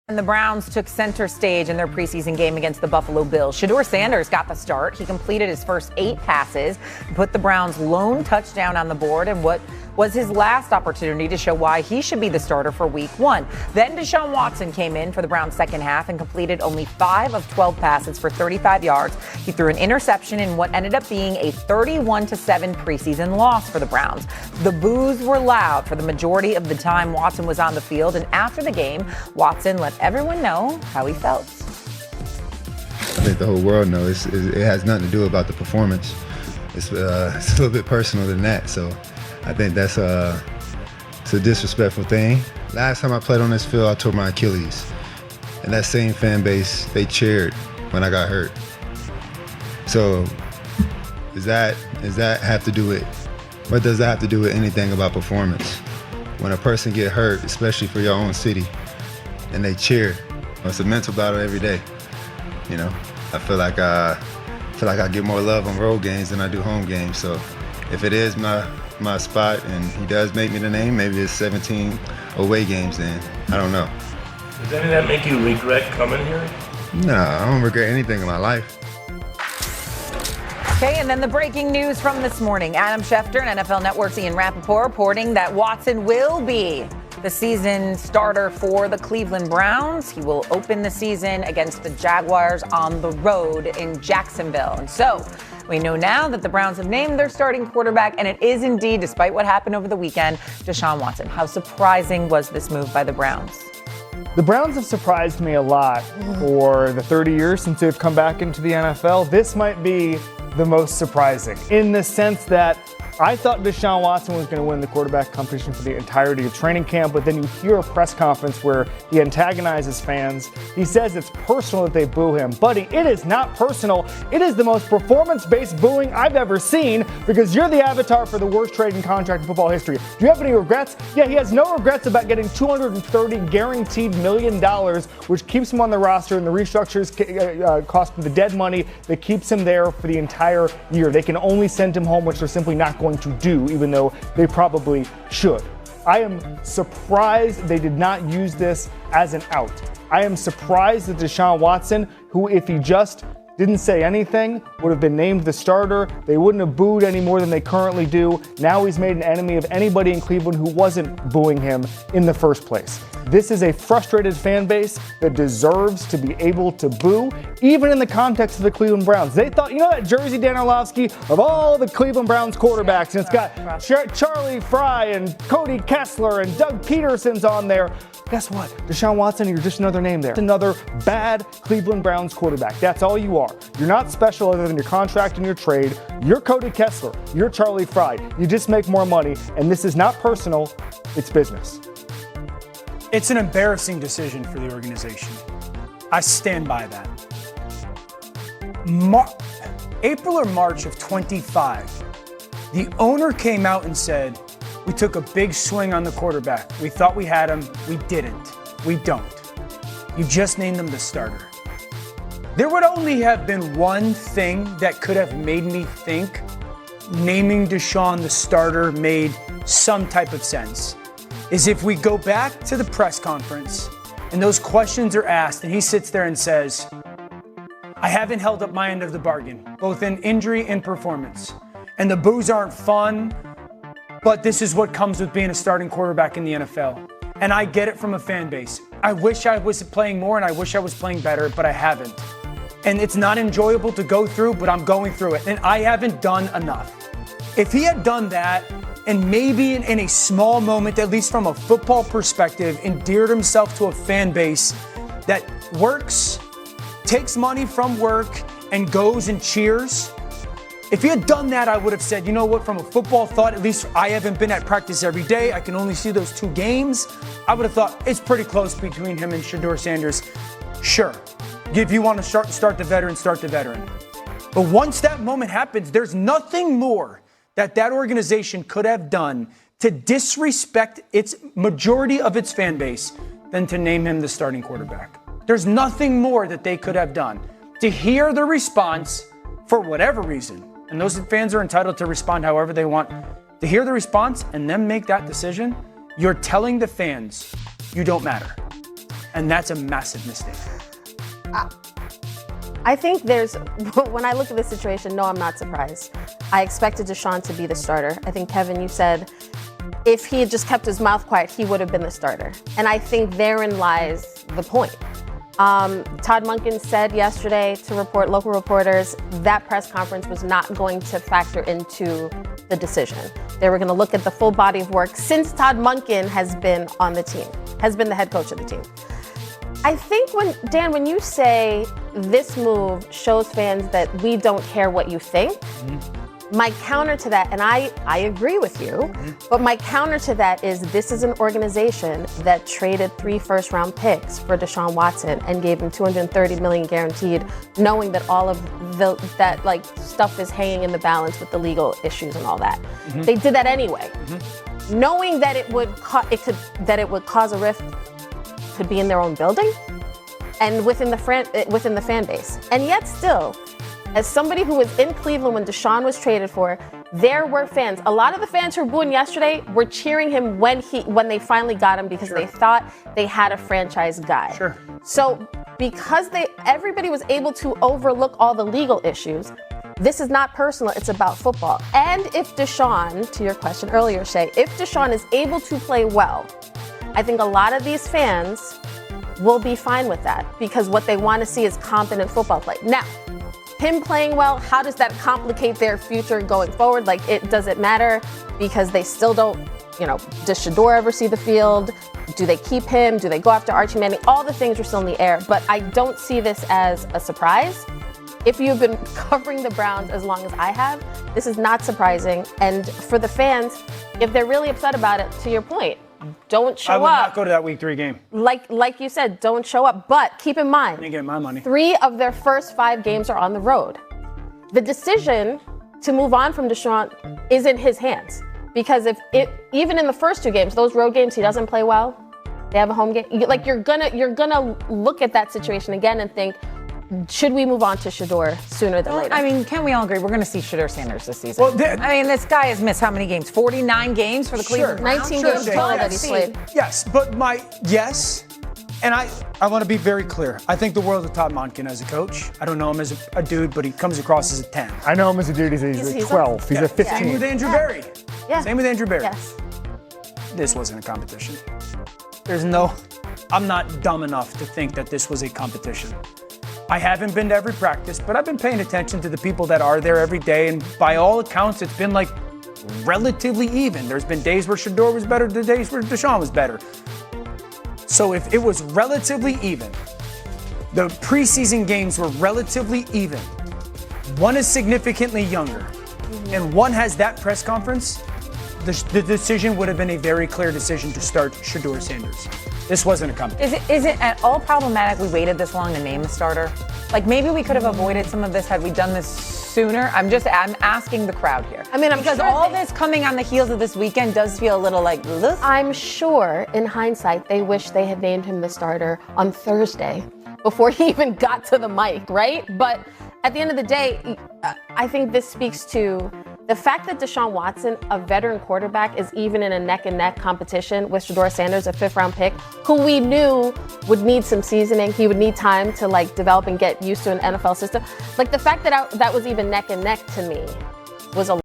And the Browns took center stage in their preseason game against the Buffalo Bills. Shedeur Sanders got the start. He completed his first 8 passes, put the Browns' lone touchdown on the board, and what was his last opportunity to show why he should be the starter for Week 1. Then Deshaun Watson came in for the Browns' second half and completed only 5 of 12 passes for 35 yards. He threw an interception in what ended up being a 31-7 preseason loss for the Browns. The boos were loud for the majority of the time Watson was on the field, and after the game, Watson let everyone know how he felt. I think the whole world knows it has nothing to do about the performance. It's a little bit personal than that, so I think it's a disrespectful thing. Last time I played on this field, I tore my Achilles. And that same fan base, they cheered when I got hurt. So does that have to do with, what does that have to do with anything about performance? When a person get hurt, especially for your own city, and they cheer, it's a mental battle every day. You know, I feel like I get more love on road games than I do home games. So if it is my spot and he does make me the name, maybe it's 17 away games then. I don't know. Does any of that make you regret coming here? No, I don't regret anything in my life. Okay, and then the breaking news from this morning. Adam Schefter and NFL Network's Ian Rappaport reporting that Watson will be the season starter for the Cleveland Browns. He will open the season against the Jaguars on the road in Jacksonville. And so we know now that the Browns have named their starting quarterback, and it is indeed, despite what happened over the weekend, Deshaun Watson. How surprising was this move by the Browns? The Browns have surprised me a lot for the 30 years since they've come back into the NFL. This might be the most surprising in the sense that I thought Deshaun Watson was going to win the quarterback competition for the entirety of training camp, but then you hear a press conference where he antagonizes fans. He says it's personal that they boo him. Buddy, it is not personal. It is the most performance-based booing I've ever seen because you're the avatar for the worst trading contract in football history. Do you have any regrets? Yeah, he has no regrets about getting $230 guaranteed $1 million, which keeps him on the roster, and the restructures cost him the dead money that keeps him there for the entire year. They can only send him home, which they're simply not going to do, even though they probably should. I am surprised they did not use this as an out. I am surprised that Deshaun Watson, who if he just didn't say anything, would have been named the starter. They wouldn't have booed any more than they currently do. Now he's made an enemy of anybody in Cleveland who wasn't booing him in the first place. This is a frustrated fan base that deserves to be able to boo, even in the context of the Cleveland Browns. They thought, you know that jersey, Dan Orlovsky, of all the Cleveland Browns quarterbacks, and it's got Charlie Fry and Cody Kessler and Doug Peterson's on there. Guess what? Deshaun Watson, you're just another name there. Another bad Cleveland Browns quarterback. That's all you are. You're not special other than your contract and your trade. You're Cody Kessler. You're Charlie Fry. You just make more money, and this is not personal. It's business. It's an embarrassing decision for the organization. I stand by that. April or March of 25, the owner came out and said, we took a big swing on the quarterback. We thought we had him. We didn't. We don't. You just named him the starter. There would only have been one thing that could have made me think naming Deshaun the starter made some type of sense. Is if we go back to the press conference and those questions are asked and he sits there and says, I haven't held up my end of the bargain, both in injury and performance. And the boos aren't fun, but this is what comes with being a starting quarterback in the NFL. And I get it from a fan base. I wish I was playing more and I wish I was playing better, but I haven't. And it's not enjoyable to go through, but I'm going through it. And I haven't done enough. If he had done that, and maybe in a small moment, at least from a football perspective, endeared himself to a fan base that works, takes money from work, and goes and cheers. If he had done that, I would have said, you know what, from a football thought, at least I haven't been at practice every day. I can only see those 2 games. I would have thought it's pretty close between him and Shedeur Sanders. Sure, if you want to start the veteran, start the veteran. But once that moment happens, there's nothing more that organization could have done to disrespect its majority of its fan base than to name him the starting quarterback. There's nothing more that they could have done. To hear the response for whatever reason, and those fans are entitled to respond however they want, to hear the response and then make that decision, you're telling the fans you don't matter. And that's a massive mistake. I think when I look at this situation, no, I'm not surprised. I expected Deshaun to be the starter. I think, Kevin, you said if he had just kept his mouth quiet, he would have been the starter. And I think therein lies the point. Todd Monken said yesterday to local reporters that press conference was not going to factor into the decision. They were going to look at the full body of work since Todd Monken has been on the team, has been the head coach of the team. I think when you say this move shows fans that we don't care what you think, my counter to that, and I agree with you, but my counter to that is this is an organization that traded 3 first-round picks for Deshaun Watson and gave him $230 million guaranteed, knowing that all of that stuff is hanging in the balance with the legal issues and all that. They did that anyway, knowing that it would cause a rift. Could be in their own building and within the fan base. And yet still, as somebody who was in Cleveland when Deshaun was traded for, there were fans. A lot of the fans who were booing yesterday were cheering him when they finally got him because they thought they had a franchise guy. Sure. So because everybody was able to overlook all the legal issues, this is not personal, it's about football. And if Deshaun, to your question earlier, Shay, if Deshaun is able to play well, I think a lot of these fans will be fine with that because what they want to see is competent football play. Now, him playing well, how does that complicate their future going forward? Does it matter? Because they still don't, does Shedeur ever see the field? Do they keep him? Do they go after Archie Manning? All the things are still in the air, but I don't see this as a surprise. If you've been covering the Browns as long as I have, this is not surprising. And for the fans, if they're really upset about it, to your point, don't show up. I would not go to that Week 3 game. Like you said, don't show up. But keep in mind, I didn't get my money. 3 of their first 5 games are on the road. The decision to move on from Deshaun is in his hands. Because even in the first 2 games, those road games, he doesn't play well. They have a home game. You're gonna look at that situation again and think, should we move on to Shedeur sooner than later? I mean, can't we all agree we're going to see Shedeur Sanders this season? This guy has missed how many games? 49 games for the Cleveland Browns? 19 games total that he's played. Yes, but and I want to be very clear. I think the world of Todd Monken as a coach. I don't know him as a dude, but he comes across as a 10. I know him as a dude. He's a 12. He's a 15. Same with Andrew Berry. Yeah. Same with Andrew Berry. Yes. This wasn't a competition. I'm not dumb enough to think that this was a competition. I haven't been to every practice, but I've been paying attention to the people that are there every day, and by all accounts, it's been relatively even. There's been days where Shedeur was better, the days where Deshaun was better. So if it was relatively even, the preseason games were relatively even, one is significantly younger, and one has that press conference, the decision would have been a very clear decision to start Shedeur Sanders. This wasn't a competition. Is it at all problematic we waited this long to name the starter? Maybe we could have avoided some of this had we done this sooner. I'm asking the crowd here. Because all this coming on the heels of this weekend does feel a little like ugh. I'm sure in hindsight they wish they had named him the starter on Thursday before he even got to the mic, right? But at the end of the day, I think this speaks to the fact that Deshaun Watson, a veteran quarterback, is even in a neck-and-neck competition with Shedeur Sanders, a 5th-round pick, who we knew would need some seasoning. He would need time to develop and get used to an NFL system. The fact that that was even neck-and-neck to me was a